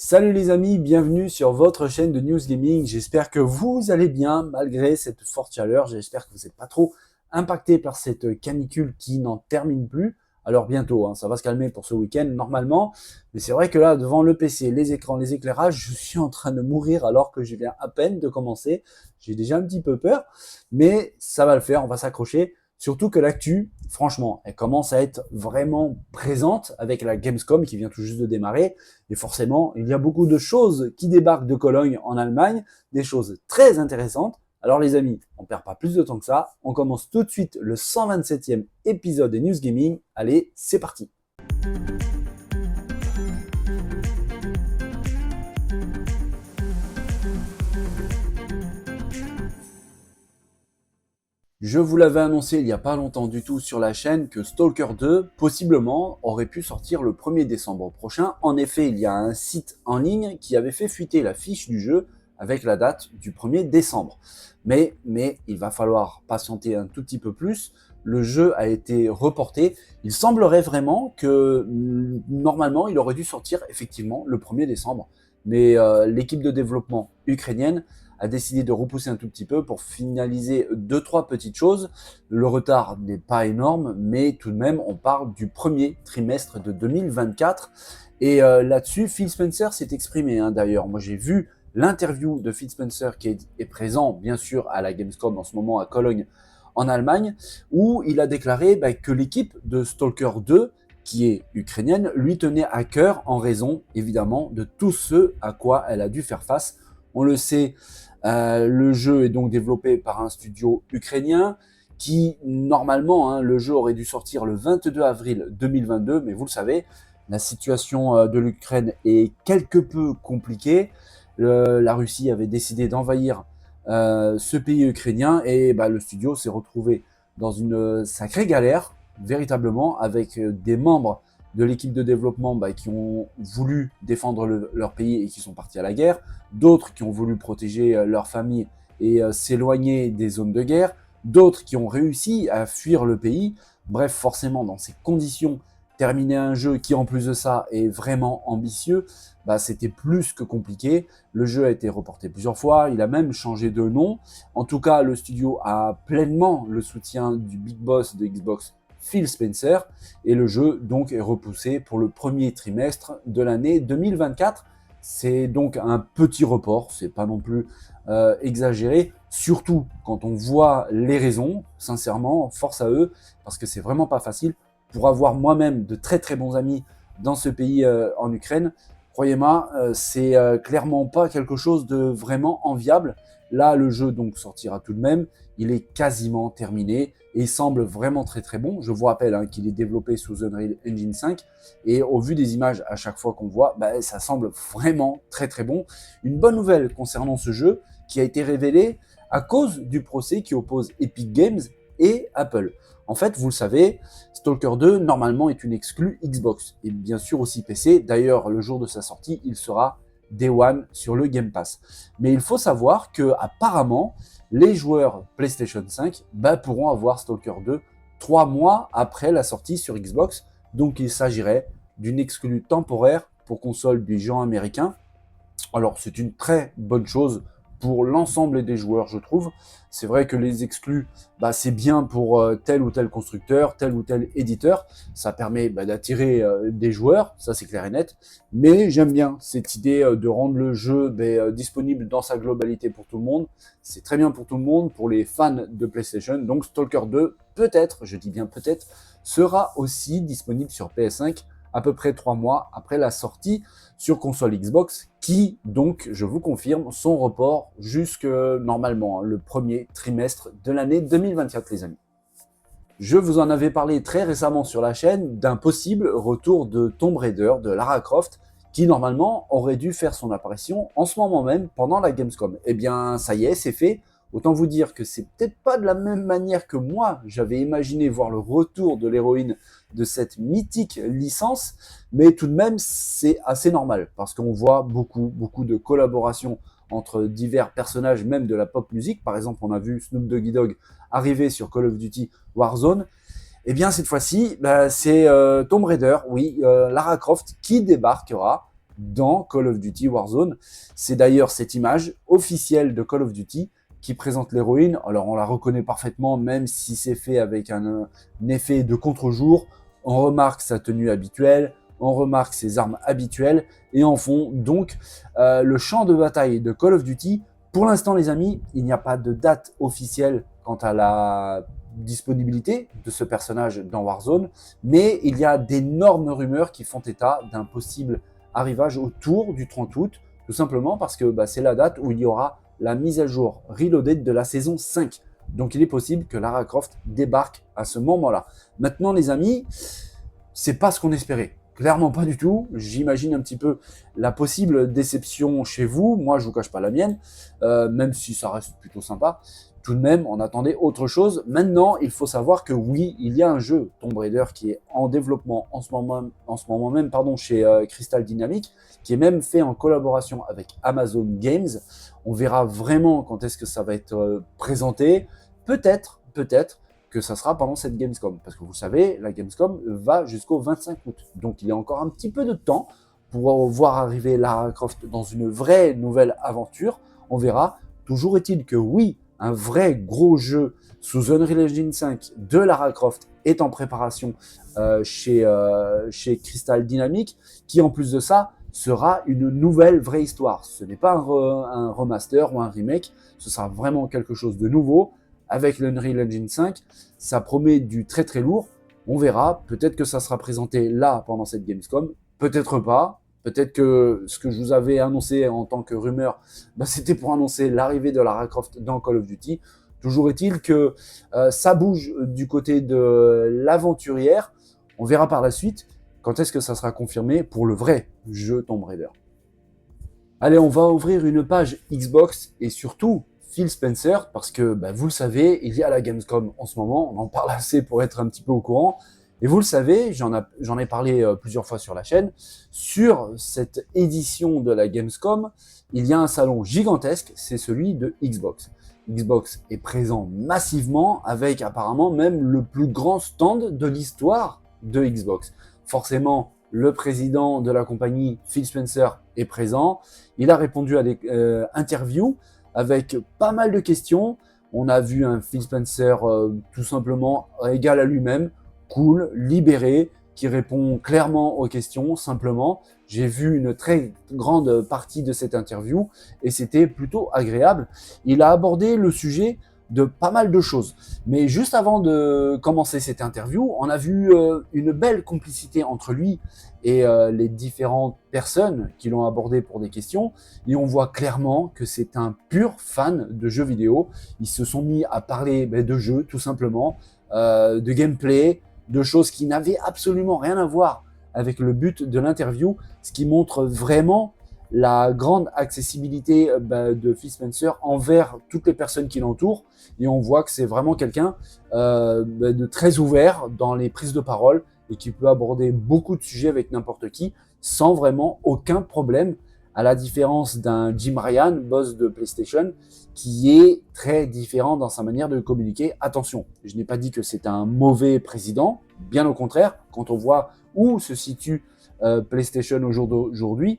Salut les amis, bienvenue sur votre chaîne de News Gaming. J'espère que vous allez bien malgré cette forte chaleur. J'espère que vous n'êtes pas trop impacté par cette canicule qui n'en termine plus. Alors bientôt, ça va se calmer pour ce week-end normalement. Mais c'est vrai que là, devant le PC, les écrans, les éclairages, je suis en train de mourir alors que je viens à peine de commencer. J'ai déjà un petit peu peur, mais ça va le faire, on va s'accrocher. Surtout que l'actu, franchement, elle commence à être vraiment présente avec la Gamescom qui vient tout juste de démarrer. Et forcément, il y a beaucoup de choses qui débarquent de Cologne en Allemagne, des choses très intéressantes. Alors les amis, on ne perd pas plus de temps que ça. On commence tout de suite le 127e épisode des News Gaming. Allez, c'est parti. Je vous l'avais annoncé il n'y a pas longtemps du tout sur la chaîne que Stalker 2, possiblement, aurait pu sortir le 1er décembre prochain. En effet, il y a un site en ligne qui avait fait fuiter la fiche du jeu avec la date du 1er décembre. Mais il va falloir patienter un tout petit peu plus. Le jeu a été reporté. Il semblerait vraiment que, normalement, il aurait dû sortir effectivement le 1er décembre. Mais l'équipe de développement ukrainienne a décidé de repousser un tout petit peu pour finaliser 2-3 petites choses. Le retard n'est pas énorme, mais tout de même, on parle du premier trimestre de 2024. Et là-dessus, Phil Spencer s'est exprimé d'ailleurs. Moi, j'ai vu l'interview de Phil Spencer qui est présent, bien sûr, à la Gamescom en ce moment à Cologne, en Allemagne, où il a déclaré que l'équipe de Stalker 2, qui est ukrainienne, lui tenait à cœur en raison, évidemment, de tout ce à quoi elle a dû faire face. On le sait, le jeu est donc développé par un studio ukrainien qui, normalement, le jeu aurait dû sortir le 22 avril 2022, mais vous le savez, la situation de l'Ukraine est quelque peu compliquée. La Russie avait décidé d'envahir ce pays ukrainien et le studio s'est retrouvé dans une sacrée galère, véritablement, avec des membres de l'équipe de développement qui ont voulu défendre leur pays et qui sont partis à la guerre, d'autres qui ont voulu protéger leur famille et s'éloigner des zones de guerre, d'autres qui ont réussi à fuir le pays. Bref, forcément, dans ces conditions, terminer un jeu qui, en plus de ça, est vraiment ambitieux, c'était plus que compliqué. Le jeu a été reporté plusieurs fois, il a même changé de nom. En tout cas, le studio a pleinement le soutien du big boss de Xbox, Phil Spencer, et le jeu donc est repoussé pour le premier trimestre de l'année 2024. C'est donc un petit report, c'est pas non plus exagéré, surtout quand on voit les raisons. Sincèrement, force à eux, parce que c'est vraiment pas facile. Pour avoir moi-même de très très bons amis dans ce pays en Ukraine, croyez-moi, c'est clairement pas quelque chose de vraiment enviable. Là, le jeu donc sortira tout de même, il est quasiment terminé et il semble vraiment très très bon. Je vous rappelle qu'il est développé sous Unreal Engine 5 et au vu des images à chaque fois qu'on voit, ça semble vraiment très très bon. Une bonne nouvelle concernant ce jeu qui a été révélée à cause du procès qui oppose Epic Games et Apple. En fait, vous le savez, Stalker 2, normalement, est une exclue Xbox et bien sûr aussi PC. D'ailleurs, le jour de sa sortie, il sera Day One sur le Game Pass. Mais il faut savoir que apparemment, les joueurs PlayStation 5 pourront avoir Stalker 2 3 mois après la sortie sur Xbox. Donc, il s'agirait d'une exclue temporaire pour console du géant américain. Alors, c'est une très bonne chose pour l'ensemble des joueurs, je trouve. C'est vrai que les exclus, c'est bien pour tel ou tel constructeur, tel ou tel éditeur. Ça permet d'attirer des joueurs, ça c'est clair et net. Mais j'aime bien cette idée de rendre le jeu disponible dans sa globalité pour tout le monde. C'est très bien pour tout le monde, pour les fans de PlayStation. Donc Stalker 2, peut-être, je dis bien peut-être, sera aussi disponible sur PS5 à peu près 3 mois après la sortie sur console Xbox, qui donc, je vous confirme, son report jusque normalement le premier trimestre de l'année 2024, les amis. Je vous en avais parlé très récemment sur la chaîne d'un possible retour de Tomb Raider, de Lara Croft, qui normalement aurait dû faire son apparition en ce moment même pendant la Gamescom. Eh bien, ça y est, c'est fait. Autant vous dire que c'est peut-être pas de la même manière que moi, j'avais imaginé voir le retour de l'héroïne de cette mythique licence, mais tout de même, c'est assez normal, parce qu'on voit beaucoup de collaborations entre divers personnages, même de la pop musique. Par exemple, on a vu Snoop Doggy Dogg arriver sur Call of Duty Warzone. Eh bien, cette fois-ci, c'est Tomb Raider, oui, Lara Croft, qui débarquera dans Call of Duty Warzone. C'est d'ailleurs cette image officielle de Call of Duty qui présente l'héroïne. Alors on la reconnaît parfaitement, même si c'est fait avec un effet de contre-jour. On remarque sa tenue habituelle, on remarque ses armes habituelles, et en fond, donc, le champ de bataille de Call of Duty. Pour l'instant, les amis, il n'y a pas de date officielle quant à la disponibilité de ce personnage dans Warzone, mais il y a d'énormes rumeurs qui font état d'un possible arrivage autour du 30 août, tout simplement parce que c'est la date où il y aura la mise à jour Reloaded de la saison 5. Donc il est possible que Lara Croft débarque à ce moment-là. Maintenant les amis, c'est pas ce qu'on espérait. Clairement pas du tout. J'imagine un petit peu la possible déception chez vous. Moi, je vous cache pas la mienne, même si ça reste plutôt sympa. Tout de même, on attendait autre chose. Maintenant, il faut savoir que oui, il y a un jeu Tomb Raider qui est en développement en ce moment même chez Crystal Dynamics, qui est même fait en collaboration avec Amazon Games. On verra vraiment quand est-ce que ça va être présenté. Peut-être que ça sera pendant cette Gamescom. Parce que vous savez, la Gamescom va jusqu'au 25 août. Donc il y a encore un petit peu de temps pour voir arriver Lara Croft dans une vraie nouvelle aventure. On verra. Toujours est-il que oui, un vrai gros jeu sous Unreal Engine 5 de Lara Croft est en préparation chez Crystal Dynamics, qui en plus de ça sera une nouvelle vraie histoire. Ce n'est pas un remaster ou un remake, ce sera vraiment quelque chose de nouveau avec l'Unreal Engine 5. Ça promet du très très lourd. On verra, peut-être que ça sera présenté là pendant cette Gamescom, peut-être pas. Peut-être que ce que je vous avais annoncé en tant que rumeur, c'était pour annoncer l'arrivée de Lara Croft dans Call of Duty. Toujours est-il que ça bouge du côté de l'aventurière. On verra par la suite quand est-ce que ça sera confirmé pour le vrai jeu Tomb Raider. Allez, on va ouvrir une page Xbox et surtout Phil Spencer, parce que vous le savez, il y a la Gamescom en ce moment, on en parle assez pour être un petit peu au courant. Et vous le savez, j'en ai parlé plusieurs fois sur la chaîne, sur cette édition de la Gamescom, il y a un salon gigantesque, c'est celui de Xbox. Xbox est présent massivement avec apparemment même le plus grand stand de l'histoire de Xbox. Forcément, le président de la compagnie, Phil Spencer, est présent. Il a répondu à des interviews avec pas mal de questions. On a vu un Phil Spencer tout simplement égal à lui-même, cool, libéré, qui répond clairement aux questions, simplement. J'ai vu une très grande partie de cette interview et c'était plutôt agréable. Il a abordé le sujet de pas mal de choses. Mais juste avant de commencer cette interview, on a vu une belle complicité entre lui et les différentes personnes qui l'ont abordé pour des questions. Et on voit clairement que c'est un pur fan de jeux vidéo. Ils se sont mis à parler de jeux, tout simplement, de gameplay, de choses qui n'avaient absolument rien à voir avec le but de l'interview, ce qui montre vraiment la grande accessibilité de Phil Spencer envers toutes les personnes qui l'entourent. Et on voit que c'est vraiment quelqu'un de très ouvert dans les prises de parole et qui peut aborder beaucoup de sujets avec n'importe qui sans vraiment aucun problème, à la différence d'un Jim Ryan, boss de PlayStation, qui est très différent dans sa manière de communiquer. Attention, je n'ai pas dit que c'est un mauvais président, bien au contraire, quand on voit où se situe PlayStation au jour d'aujourd'hui,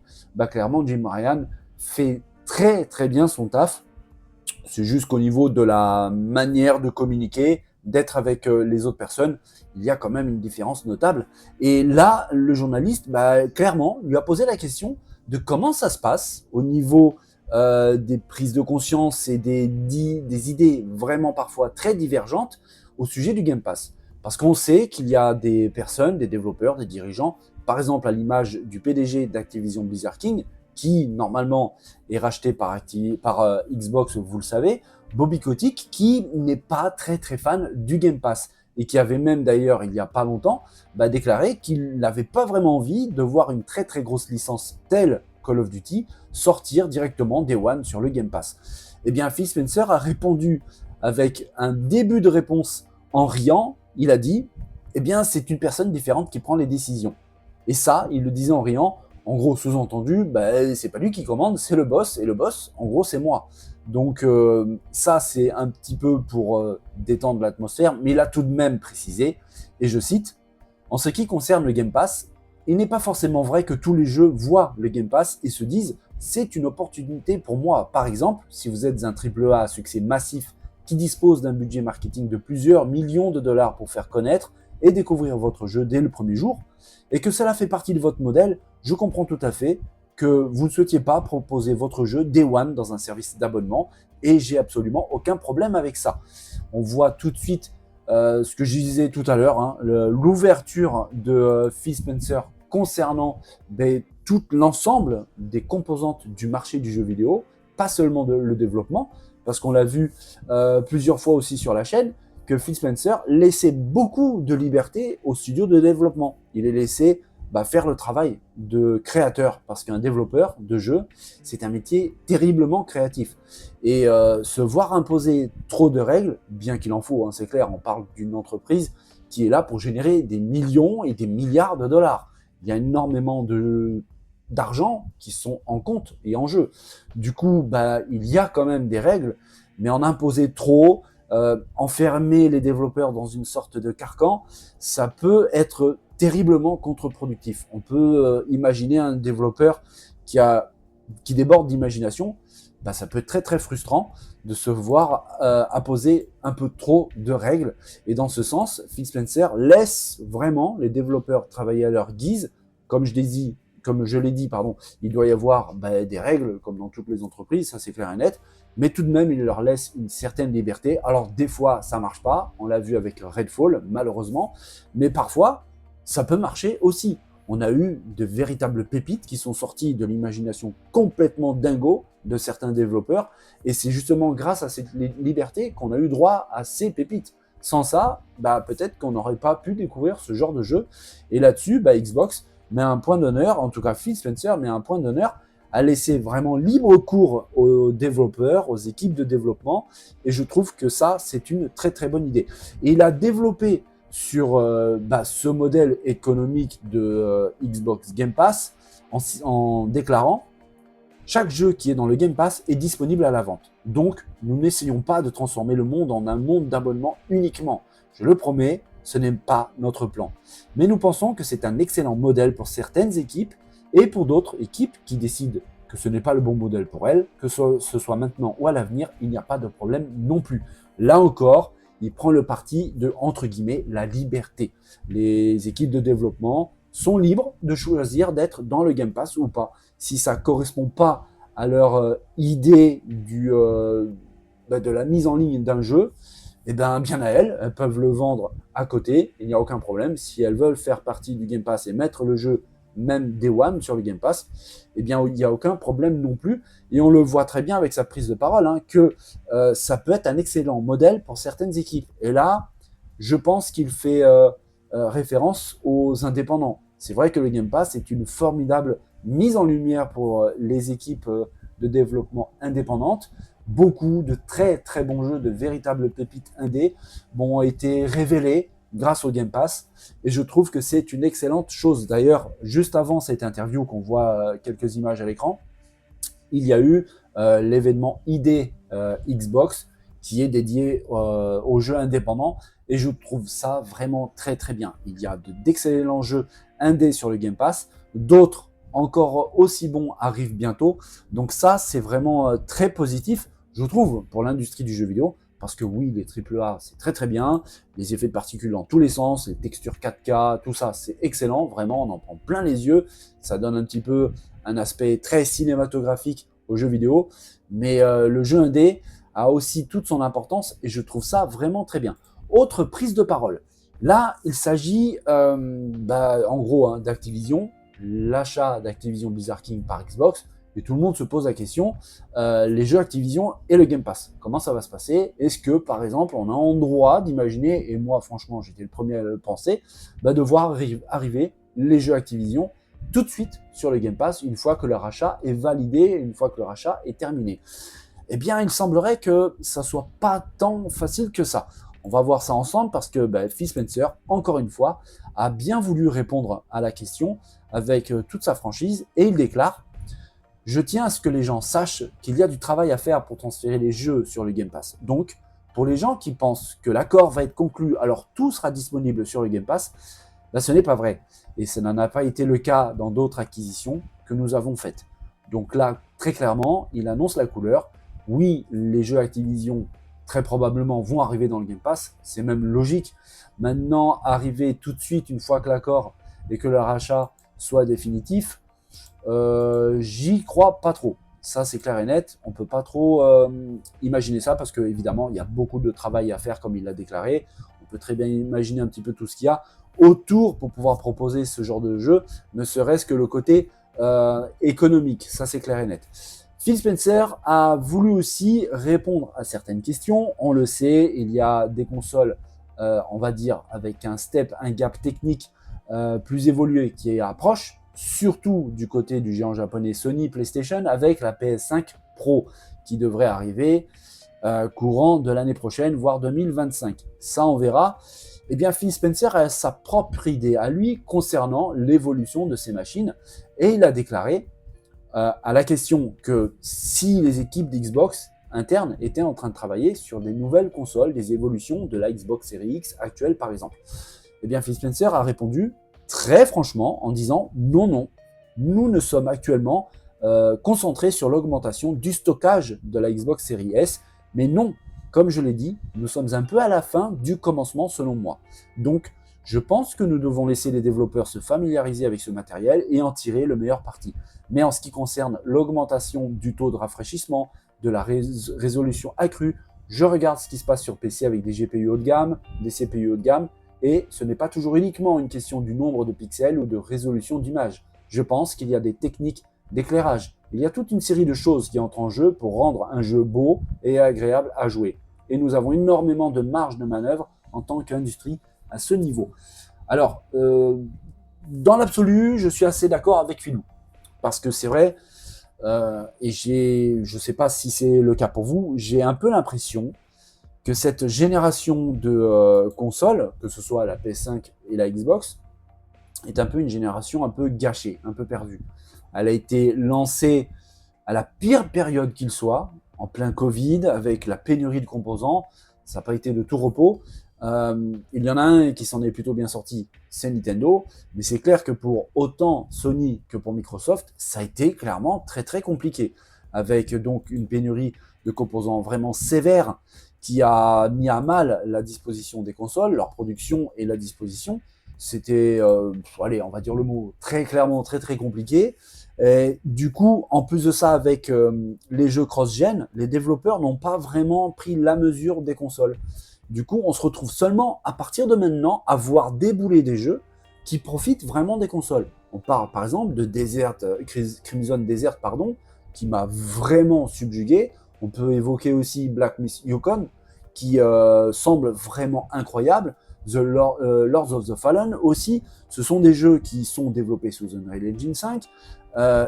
clairement Jim Ryan fait très très bien son taf. C'est juste qu'au niveau de la manière de communiquer, d'être avec les autres personnes, il y a quand même une différence notable. Et là, le journaliste, clairement, lui a posé la question de comment ça se passe au niveau des prises de conscience et des idées vraiment parfois très divergentes au sujet du Game Pass. Parce qu'on sait qu'il y a des personnes, des développeurs, des dirigeants, par exemple à l'image du PDG d'Activision Blizzard King, qui normalement est racheté par Xbox, vous le savez, Bobby Kotick, qui n'est pas très très fan du Game Pass et qui avait même d'ailleurs il n'y a pas longtemps déclaré qu'il n'avait pas vraiment envie de voir une très très grosse licence telle Call of Duty sortir directement Day One sur le Game Pass. Eh bien Phil Spencer a répondu avec un début de réponse en riant. Il a dit eh bien c'est une personne différente qui prend les décisions. Et ça, il le disait en riant. En gros, sous-entendu, c'est pas lui qui commande, c'est le boss, et le boss, en gros, c'est moi. Donc ça, c'est un petit peu pour détendre l'atmosphère, mais il a tout de même précisé, et je cite, « En ce qui concerne le Game Pass, il n'est pas forcément vrai que tous les jeux voient le Game Pass et se disent « c'est une opportunité pour moi ». Par exemple, si vous êtes un AAA à succès massif qui dispose d'un budget marketing de plusieurs millions de dollars pour faire connaître et découvrir votre jeu dès le premier jour, et que cela fait partie de votre modèle, je comprends tout à fait que vous ne souhaitiez pas proposer votre jeu Day One dans un service d'abonnement, et j'ai absolument aucun problème avec ça. On voit tout de suite ce que je disais tout à l'heure, hein, l'ouverture de Phil Spencer concernant tout l'ensemble des composantes du marché du jeu vidéo, pas seulement le développement, parce qu'on l'a vu plusieurs fois aussi sur la chaîne, que Phil Spencer laissait beaucoup de liberté aux studios de développement. Il les laissait faire le travail de créateur, parce qu'un développeur de jeu, c'est un métier terriblement créatif. Et se voir imposer trop de règles, bien qu'il en faut, hein, c'est clair, on parle d'une entreprise qui est là pour générer des millions et des milliards de dollars. Il y a énormément d'argent qui sont en compte et en jeu. Du coup, il y a quand même des règles, mais en imposer trop, enfermer les développeurs dans une sorte de carcan, ça peut être terriblement contre-productif. On peut imaginer un développeur qui déborde d'imagination, ça peut être très très frustrant de se voir imposer un peu trop de règles. Et dans ce sens, Phil Spencer laisse vraiment les développeurs travailler à leur guise. Comme je l'ai dit, il doit y avoir des règles comme dans toutes les entreprises, ça c'est clair et net. Mais tout de même, il leur laisse une certaine liberté. Alors des fois, ça marche pas. On l'a vu avec Redfall, malheureusement. Mais parfois, ça peut marcher aussi. On a eu de véritables pépites qui sont sorties de l'imagination complètement dingo de certains développeurs. Et c'est justement grâce à cette liberté qu'on a eu droit à ces pépites. Sans ça, peut-être qu'on n'aurait pas pu découvrir ce genre de jeu. Et là-dessus, Xbox met un point d'honneur, en tout cas Phil Spencer met un point d'honneur à laisser vraiment libre cours aux développeurs, aux équipes de développement. Et je trouve que ça, c'est une très très bonne idée. Et il a développé sur ce modèle économique de Xbox Game Pass en déclarant « Chaque jeu qui est dans le Game Pass est disponible à la vente. Donc, nous n'essayons pas de transformer le monde en un monde d'abonnement uniquement. Je le promets, ce n'est pas notre plan. Mais nous pensons que c'est un excellent modèle pour certaines équipes et pour d'autres équipes qui décident que ce n'est pas le bon modèle pour elles, que ce soit maintenant ou à l'avenir, il n'y a pas de problème non plus. » Là encore, il prend le parti de, entre guillemets, la liberté. Les équipes de développement sont libres de choisir d'être dans le Game Pass ou pas. Si ça ne correspond pas à leur idée de la mise en ligne d'un jeu, bien à elles peuvent le vendre à côté, il n'y a aucun problème. Si elles veulent faire partie du Game Pass et mettre le jeu même Day One sur le Game Pass, il n'y a aucun problème non plus. Et on le voit très bien avec sa prise de parole, que ça peut être un excellent modèle pour certaines équipes. Et là, je pense qu'il fait référence aux indépendants. C'est vrai que le Game Pass est une formidable mise en lumière pour les équipes de développement indépendantes. Beaucoup de très très bons jeux, de véritables pépites indés ont été révélés grâce au Game Pass, et je trouve que c'est une excellente chose. D'ailleurs, juste avant cette interview qu'on voit quelques images à l'écran, il y a eu l'événement ID Xbox qui est dédié aux jeux indépendants, et je trouve ça vraiment très très bien. Il y a d'excellents jeux indés sur le Game Pass, d'autres encore aussi bons arrivent bientôt, donc ça c'est vraiment très positif, je trouve, pour l'industrie du jeu vidéo. Parce que oui, les AAA, c'est très très bien, les effets de particules dans tous les sens, les textures 4K, tout ça, c'est excellent, vraiment, on en prend plein les yeux, ça donne un petit peu un aspect très cinématographique au jeu vidéo, mais le jeu indé a aussi toute son importance et je trouve ça vraiment très bien. Autre prise de parole, là, il s'agit en gros d'Activision, l'achat d'Activision Blizzard King par Xbox. Et tout le monde se pose la question, les jeux Activision et le Game Pass, comment ça va se passer? Est-ce que, par exemple, on a en droit d'imaginer, et moi, franchement, j'étais le premier à le penser, de voir arriver les jeux Activision tout de suite sur le Game Pass, une fois que le rachat est validé, une fois que le rachat est terminé? Eh bien, il semblerait que ça soit pas tant facile que ça. On va voir ça ensemble parce que Phil Spencer, encore une fois, a bien voulu répondre à la question avec toute sa franchise, et il déclare: je tiens à ce que les gens sachent qu'il y a du travail à faire pour transférer les jeux sur le Game Pass. Donc, pour les gens qui pensent que l'accord va être conclu, alors tout sera disponible sur le Game Pass, ce n'est pas vrai. et ça n'en a pas été le cas dans d'autres acquisitions que nous avons faites. Donc là, très clairement, il annonce la couleur. Oui, les jeux Activision, très probablement, vont arriver dans le Game Pass. C'est même logique. Maintenant, arriver tout de suite, une fois que l'accord et que le rachat soit définitif, j'y crois pas trop. Ça, c'est clair et net. On peut pas trop imaginer ça parce que, évidemment, il y a beaucoup de travail à faire, comme il l'a déclaré. On peut très bien imaginer un petit peu tout ce qu'il y a autour pour pouvoir proposer ce genre de jeu, ne serait-ce que le côté économique. Ça, c'est clair et net. Phil Spencer a voulu aussi répondre à certaines questions. On le sait, il y a des consoles, on va dire, avec un gap technique plus évolué qui approche, surtout du côté du géant japonais Sony PlayStation, avec la PS5 Pro qui devrait arriver courant de l'année prochaine, voire 2025. Ça, on verra. Eh bien, Phil Spencer a sa propre idée à lui concernant l'évolution de ces machines, et il a déclaré à la question que si les équipes d'Xbox internes étaient en train de travailler sur des nouvelles consoles, des évolutions de la Xbox Series X actuelle par exemple. Eh bien, Phil Spencer a répondu très franchement en disant non, nous ne sommes actuellement concentrés sur l'augmentation du stockage de la Xbox Series S, mais non, comme je l'ai dit, nous sommes un peu à la fin du commencement selon moi. Donc, je pense que nous devons laisser les développeurs se familiariser avec ce matériel et en tirer le meilleur parti. Mais en ce qui concerne l'augmentation du taux de rafraîchissement, de la résolution accrue, je regarde ce qui se passe sur PC avec des GPU haut de gamme, des CPU haut de gamme, et ce n'est pas toujours uniquement une question du nombre de pixels ou de résolution d'image. Je pense qu'il y a des techniques d'éclairage. Il y a toute une série de choses qui entrent en jeu pour rendre un jeu beau et agréable à jouer. Et nous avons énormément de marge de manœuvre en tant qu'industrie à ce niveau. Alors, dans l'absolu, je suis assez d'accord avec Philou. Parce que c'est vrai, et je ne sais pas si c'est le cas pour vous, j'ai un peu l'impression que cette génération de consoles, que ce soit la PS5 et la Xbox, est un peu une génération un peu gâchée, un peu perdue. Elle a été lancée à la pire période qu'il soit, en plein Covid, avec la pénurie de composants. Ça n'a pas été de tout repos. Il y en a un qui s'en est plutôt bien sorti, c'est Nintendo, mais c'est clair que pour autant Sony que pour Microsoft, ça a été clairement très très compliqué, avec donc une pénurie de composants vraiment sévère qui a mis à mal la disposition des consoles, leur production et la disposition. C'était, allez, on va dire le mot très clairement très très compliqué. Et du coup, en plus de ça, avec les jeux cross-gen, les développeurs n'ont pas vraiment pris la mesure des consoles. Du coup, on se retrouve seulement à partir de maintenant à voir débouler des jeux qui profitent vraiment des consoles. On parle par exemple de Crimson Desert, qui m'a vraiment subjugué. On peut évoquer aussi Black Myth Yukon, qui semble vraiment incroyable. Lords of the Fallen aussi. Ce sont des jeux qui sont développés sous Unreal Engine 5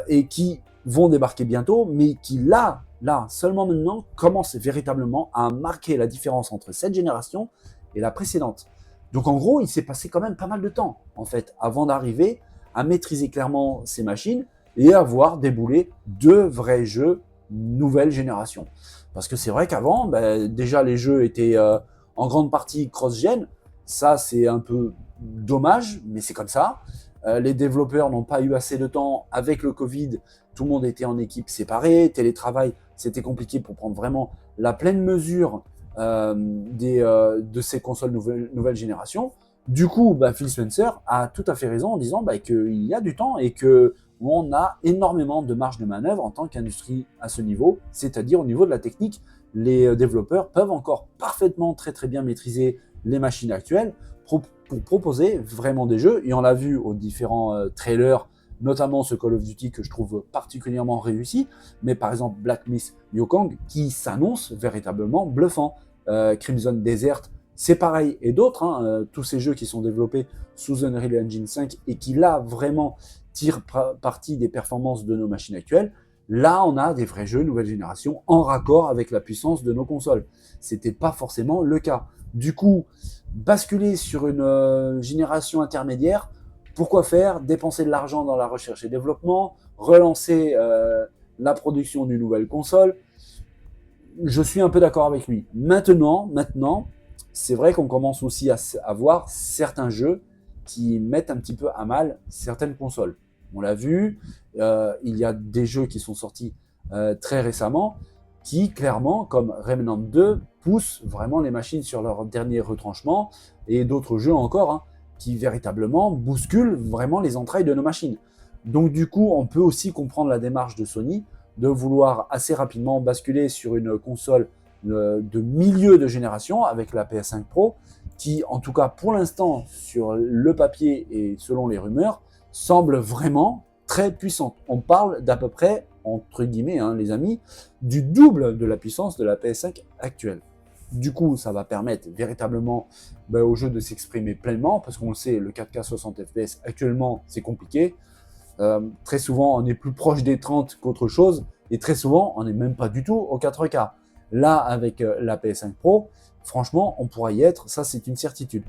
et qui vont débarquer bientôt, mais qui là, seulement maintenant, commencent véritablement à marquer la différence entre cette génération et la précédente. Donc en gros, il s'est passé quand même pas mal de temps, en fait, avant d'arriver à maîtriser clairement ces machines et à voir débouler de vrais jeux nouvelle génération. Parce que c'est vrai qu'avant, déjà les jeux étaient en grande partie cross-gen. Ça, c'est un peu dommage, mais c'est comme ça. Les développeurs n'ont pas eu assez de temps avec le Covid. Tout le monde était en équipe séparée. Télétravail, c'était compliqué pour prendre vraiment la pleine mesure de ces consoles nouvelle génération. Du coup, Phil Spencer a tout à fait raison en disant qu'il y a du temps et qu'on a énormément de marge de manœuvre en tant qu'industrie à ce niveau, c'est-à-dire au niveau de la technique. Les développeurs peuvent encore parfaitement très très bien maîtriser les machines actuelles pour proposer vraiment des jeux. Et on l'a vu aux différents trailers, notamment ce Call of Duty que je trouve particulièrement réussi, mais par exemple Black Myth Wukong qui s'annonce véritablement bluffant. Crimson Desert, c'est pareil, et d'autres, tous ces jeux qui sont développés sous Unreal Engine 5 et qui là vraiment tirent parti des performances de nos machines actuelles. Là, on a des vrais jeux nouvelle génération en raccord avec la puissance de nos consoles. C'était pas forcément le cas. Du coup, basculer sur une génération intermédiaire, pourquoi faire? Dépenser de l'argent dans la recherche et développement, relancer la production d'une nouvelle console. Je suis un peu d'accord avec lui. Maintenant, c'est vrai qu'on commence aussi à voir certains jeux qui mettent un petit peu à mal certaines consoles. On l'a vu, il y a des jeux qui sont sortis très récemment qui, clairement, comme Remnant 2, poussent vraiment les machines sur leur dernier retranchement, et d'autres jeux encore, hein, qui véritablement bousculent vraiment les entrailles de nos machines. Donc du coup, on peut aussi comprendre la démarche de Sony de vouloir assez rapidement basculer sur une console de milieu de génération avec la PS5 Pro, qui, en tout cas pour l'instant, sur le papier et selon les rumeurs, semble vraiment très puissante. On parle d'à peu près, entre guillemets, hein, les amis, du double de la puissance de la PS5 actuelle. Du coup, ça va permettre véritablement au jeu de s'exprimer pleinement, parce qu'on le sait, le 4K 60 FPS actuellement, c'est compliqué. Très souvent, on est plus proche des 30 qu'autre chose, et très souvent, on n'est même pas du tout au 4K. Là, avec la PS5 Pro, franchement, on pourra y être, ça c'est une certitude.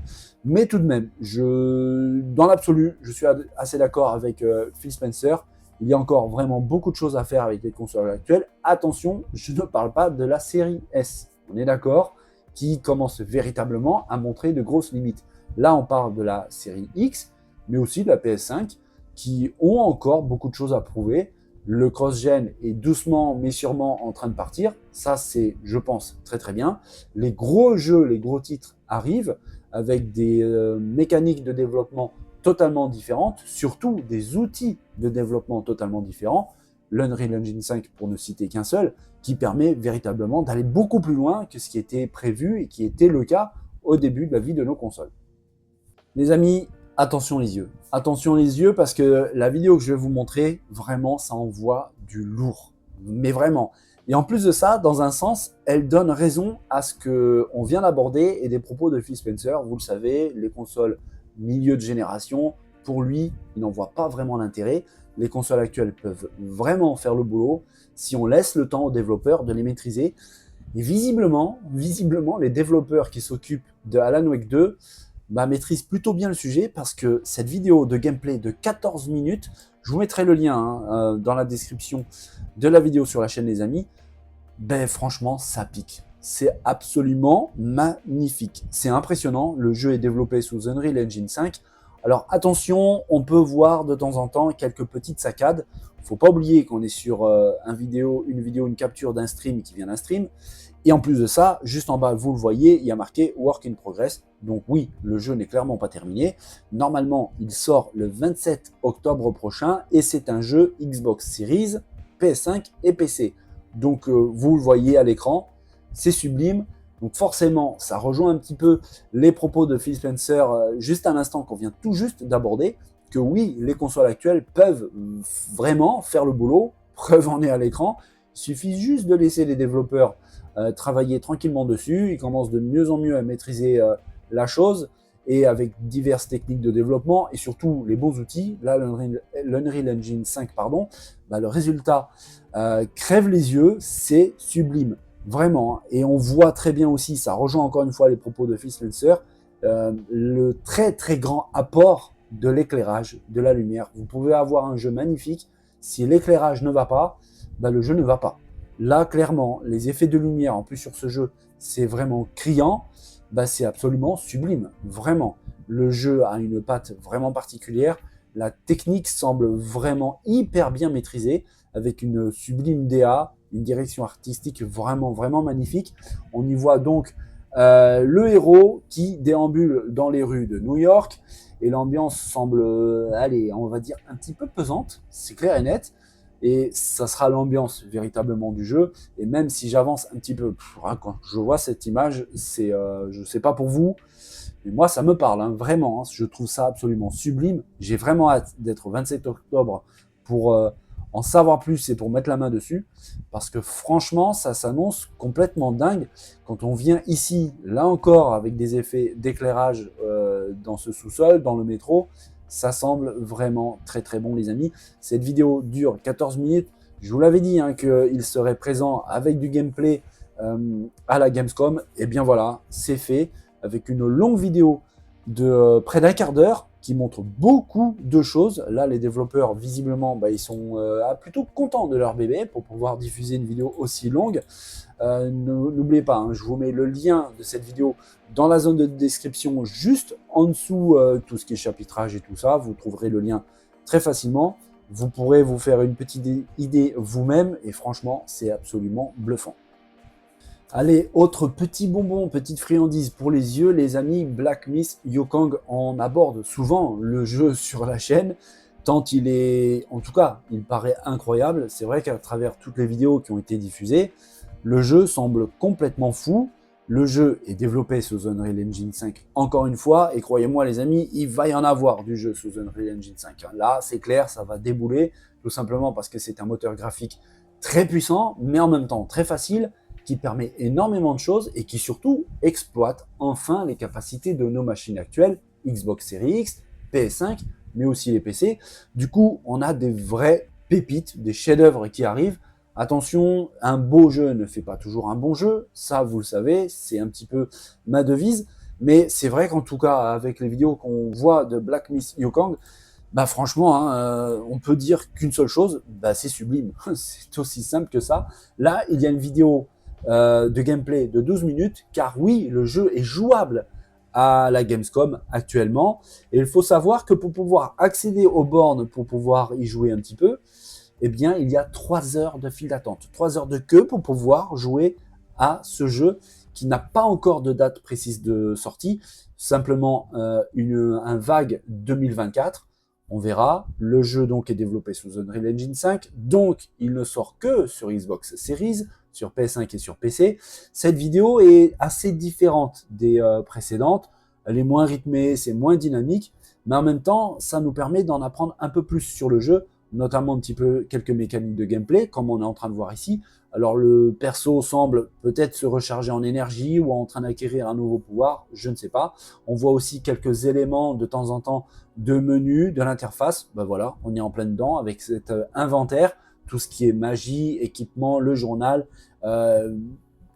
Mais tout de même, dans l'absolu, je suis assez d'accord avec Phil Spencer. Il y a encore vraiment beaucoup de choses à faire avec les consoles actuelles. Attention, je ne parle pas de la série S, on est d'accord, qui commence véritablement à montrer de grosses limites. Là, on parle de la série X, mais aussi de la PS5, qui ont encore beaucoup de choses à prouver. Le cross-gen est doucement mais sûrement en train de partir. Ça, c'est, je pense, très très bien. Les gros jeux, les gros titres arrivent avec des mécaniques de développement totalement différentes, surtout des outils de développement totalement différents. L'Unreal Engine 5, pour ne citer qu'un seul, qui permet véritablement d'aller beaucoup plus loin que ce qui était prévu et qui était le cas au début de la vie de nos consoles. Les amis, attention les yeux. Attention les yeux parce que la vidéo que je vais vous montrer, vraiment, ça envoie du lourd. Mais vraiment. Et en plus de ça, dans un sens, elle donne raison à ce qu'on vient d'aborder et des propos de Phil Spencer. Vous le savez, les consoles milieu de génération, pour lui, il n'en voit pas vraiment l'intérêt. Les consoles actuelles peuvent vraiment faire le boulot si on laisse le temps aux développeurs de les maîtriser. Et visiblement, les développeurs qui s'occupent de Alan Wake 2 maîtrisent plutôt bien le sujet, parce que cette vidéo de gameplay de 14 minutes, je vous mettrai le lien dans la description de la vidéo sur la chaîne les amis, franchement ça pique. C'est absolument magnifique. C'est impressionnant, le jeu est développé sous Unreal Engine 5. Alors attention, on peut voir de temps en temps quelques petites saccades. Faut pas oublier qu'on est sur une capture d'un stream qui vient d'un stream. Et en plus de ça, juste en bas, vous le voyez, il y a marqué Work in Progress. Donc oui, le jeu n'est clairement pas terminé. Normalement, il sort le 27 octobre prochain et c'est un jeu Xbox Series, PS5 et PC. Donc vous le voyez à l'écran, c'est sublime. Donc forcément, ça rejoint un petit peu les propos de Phil Spencer juste à l'instant qu'on vient tout juste d'aborder, que oui, les consoles actuelles peuvent vraiment faire le boulot, preuve en est à l'écran. Il suffit juste de laisser les développeurs travailler tranquillement dessus. Ils commencent de mieux en mieux à maîtriser la chose, et avec diverses techniques de développement et surtout les bons outils. Là, l'Unreal Engine 5, le résultat crève les yeux, c'est sublime, vraiment. Et on voit très bien aussi, ça rejoint encore une fois les propos de Phil Spencer, le très très grand apport de l'éclairage, de la lumière. Vous pouvez avoir un jeu magnifique, si l'éclairage ne va pas, le jeu ne va pas. Là, clairement, les effets de lumière, en plus sur ce jeu, c'est vraiment criant. C'est absolument sublime, vraiment. Le jeu a une patte vraiment particulière. La technique semble vraiment hyper bien maîtrisée, avec une sublime DA, une direction artistique vraiment, vraiment magnifique. On y voit donc le héros qui déambule dans les rues de New York, et l'ambiance semble, on va dire, un petit peu pesante, c'est clair et net. Et ça sera l'ambiance véritablement du jeu. Et même si j'avance un petit peu, quand je vois cette image, je ne sais pas pour vous, mais moi ça me parle, vraiment. Je trouve ça absolument sublime. J'ai vraiment hâte d'être au 27 octobre pour en savoir plus et pour mettre la main dessus. Parce que franchement, ça s'annonce complètement dingue. Quand on vient ici, là encore, avec des effets d'éclairage dans ce sous-sol, dans le métro, ça semble vraiment très très bon les amis. Cette vidéo dure 14 minutes. Je vous l'avais dit qu'il serait présent avec du gameplay à la Gamescom. Et bien voilà, c'est fait avec une longue vidéo de près d'un quart d'heure qui montre beaucoup de choses. Là, les développeurs, visiblement, ils sont plutôt contents de leur bébé pour pouvoir diffuser une vidéo aussi longue. N'oubliez pas, hein, je vous mets le lien de cette vidéo dans la zone de description, juste en dessous, tout ce qui est chapitrage et tout ça. Vous trouverez le lien très facilement. Vous pourrez vous faire une petite idée vous-même et franchement, c'est absolument bluffant. Allez, autre petit bonbon, petite friandise pour les yeux, les amis, Black Myth Wukong. On aborde souvent le jeu sur la chaîne, tant il est, en tout cas, il paraît incroyable. C'est vrai qu'à travers toutes les vidéos qui ont été diffusées, le jeu semble complètement fou. Le jeu est développé sous Unreal Engine 5 encore une fois, et croyez-moi les amis, il va y en avoir du jeu sous Unreal Engine 5. Là, c'est clair, ça va débouler, tout simplement parce que c'est un moteur graphique très puissant, mais en même temps très facile, qui permet énormément de choses et qui surtout exploite enfin les capacités de nos machines actuelles, Xbox Series X, PS5, mais aussi les PC. Du coup, on a des vraies pépites, des chefs-d'œuvre qui arrivent. Attention, un beau jeu ne fait pas toujours un bon jeu, ça vous le savez, c'est un petit peu ma devise. Mais c'est vrai qu'en tout cas, avec les vidéos qu'on voit de Black Myth Wukong, franchement, hein, on peut dire qu'une seule chose, c'est sublime. C'est aussi simple que ça. Là, il y a une vidéo de gameplay de 12 minutes, car oui, le jeu est jouable à la Gamescom actuellement. Et il faut savoir que pour pouvoir accéder aux bornes, pour pouvoir y jouer un petit peu, eh bien, il y a 3 heures de file d'attente, 3 heures de queue pour pouvoir jouer à ce jeu qui n'a pas encore de date précise de sortie, simplement un vague 2024. On verra. Le jeu donc est développé sous Unreal Engine 5, donc il ne sort que sur Xbox Series, sur PS5 et sur PC. Cette vidéo est assez différente des précédentes. Elle est moins rythmée, c'est moins dynamique, mais en même temps, ça nous permet d'en apprendre un peu plus sur le jeu, notamment un petit peu quelques mécaniques de gameplay, comme on est en train de voir ici. Alors le perso semble peut-être se recharger en énergie ou en train d'acquérir un nouveau pouvoir, je ne sais pas. On voit aussi quelques éléments de temps en temps de menu, de l'interface. Voilà, on est en plein dedans avec cet inventaire, tout ce qui est magie, équipement, le journal,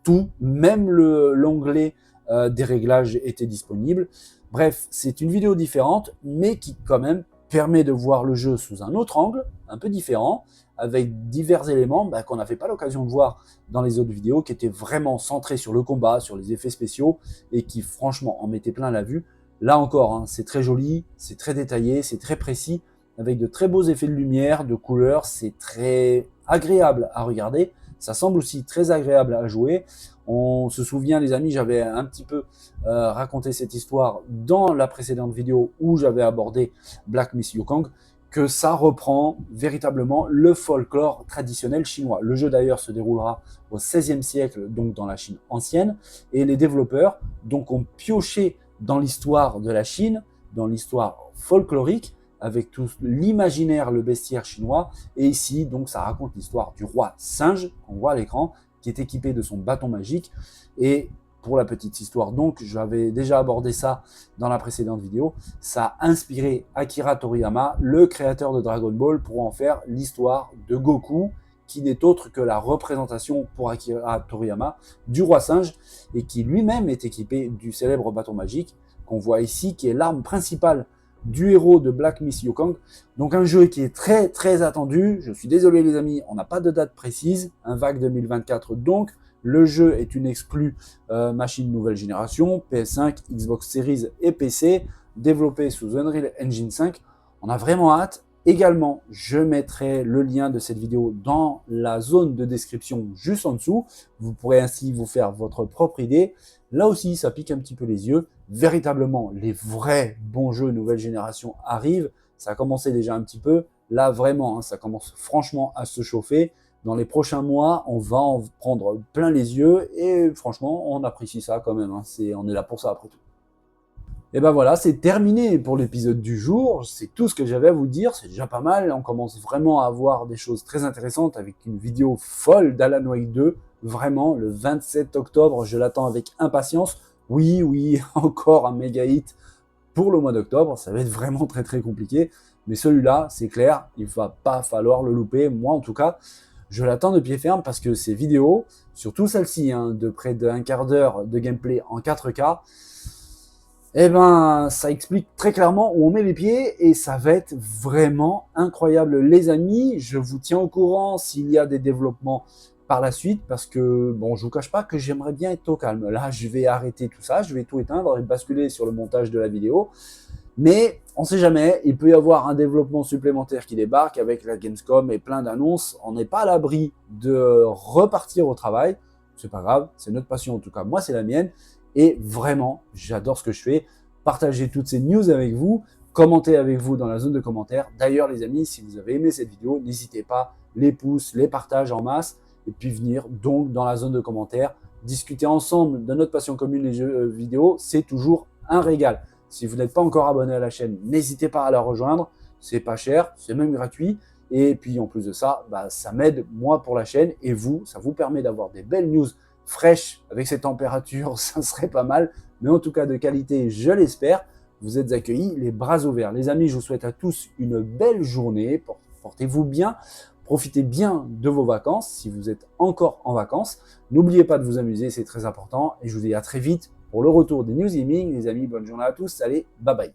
tout, même l'onglet des réglages était disponible. Bref, c'est une vidéo différente, mais qui quand même permet de voir le jeu sous un autre angle, un peu différent, avec divers éléments qu'on n'avait pas l'occasion de voir dans les autres vidéos, qui étaient vraiment centrés sur le combat, sur les effets spéciaux, et qui franchement en mettaient plein la vue. Là encore, hein, c'est très joli, c'est très détaillé, c'est très précis, avec de très beaux effets de lumière, de couleurs, c'est très agréable à regarder. Ça semble aussi très agréable à jouer. On se souvient, les amis, j'avais un petit peu raconté cette histoire dans la précédente vidéo où j'avais abordé Black Myth Wukong, que ça reprend véritablement le folklore traditionnel chinois. Le jeu d'ailleurs se déroulera au XVIe siècle, donc dans la Chine ancienne, et les développeurs donc ont pioché dans l'histoire de la Chine, dans l'histoire folklorique, avec tout l'imaginaire, le bestiaire chinois. Et ici, donc, ça raconte l'histoire du roi singe, qu'on voit à l'écran, qui est équipé de son bâton magique. Et pour la petite histoire, donc, j'avais déjà abordé ça dans la précédente vidéo, ça a inspiré Akira Toriyama, le créateur de Dragon Ball, pour en faire l'histoire de Goku, qui n'est autre que la représentation pour Akira Toriyama du roi singe, et qui lui-même est équipé du célèbre bâton magique, qu'on voit ici, qui est l'arme principale du héros de Black Myth Wukong. Donc un jeu qui est très très attendu. Je suis désolé les amis, on n'a pas de date précise, un vague 2024 donc. Le jeu est une exclue machine nouvelle génération, PS5, Xbox Series et PC, développé sous Unreal Engine 5. On a vraiment hâte. Également, je mettrai le lien de cette vidéo dans la zone de description juste en dessous. Vous pourrez ainsi vous faire votre propre idée. Là aussi, ça pique un petit peu les yeux. Véritablement, les vrais bons jeux nouvelle génération arrivent. Ça a commencé déjà un petit peu. Là, vraiment, hein, ça commence franchement à se chauffer. Dans les prochains mois, on va en prendre plein les yeux. Et franchement, on apprécie ça quand même. Hein. On est là pour ça après tout. Et voilà, c'est terminé pour l'épisode du jour. C'est tout ce que j'avais à vous dire. C'est déjà pas mal. On commence vraiment à avoir des choses très intéressantes avec une vidéo folle d'Alan Wake 2. Vraiment, le 27 octobre, je l'attends avec impatience. Oui, encore un méga hit pour le mois d'octobre. Ça va être vraiment très très compliqué. Mais celui-là, c'est clair, il ne va pas falloir le louper. Moi, en tout cas, je l'attends de pied ferme parce que ces vidéos, surtout celle-ci, hein, de près d'un quart d'heure de gameplay en 4K, Eh ben, ça explique très clairement où on met les pieds et ça va être vraiment incroyable. Les amis, je vous tiens au courant s'il y a des développements par la suite parce que, bon, je vous cache pas que j'aimerais bien être au calme. Là, je vais arrêter tout ça, je vais tout éteindre et basculer sur le montage de la vidéo. Mais on sait jamais, il peut y avoir un développement supplémentaire qui débarque avec la Gamescom et plein d'annonces. On n'est pas à l'abri de repartir au travail. C'est pas grave, c'est notre passion en tout cas. Moi, c'est la mienne. Et vraiment, j'adore ce que je fais. Partagez toutes ces news avec vous. Commentez avec vous dans la zone de commentaires. D'ailleurs, les amis, si vous avez aimé cette vidéo, n'hésitez pas, les pouces, les partages en masse. Et puis venir donc dans la zone de commentaires, discuter ensemble de notre passion commune, les jeux vidéo. C'est toujours un régal. Si vous n'êtes pas encore abonné à la chaîne, n'hésitez pas à la rejoindre. C'est pas cher, c'est même gratuit. Et puis en plus de ça, ça m'aide moi pour la chaîne et vous, ça vous permet d'avoir des belles news fraîches avec ces températures, ça serait pas mal. Mais en tout cas de qualité, je l'espère. Vous êtes accueillis les bras ouverts. Les amis, je vous souhaite à tous une belle journée. Portez-vous bien. Profitez bien de vos vacances si vous êtes encore en vacances. N'oubliez pas de vous amuser, c'est très important. Et je vous dis à très vite pour le retour des News Gaming. Les amis, bonne journée à tous. Allez, bye bye.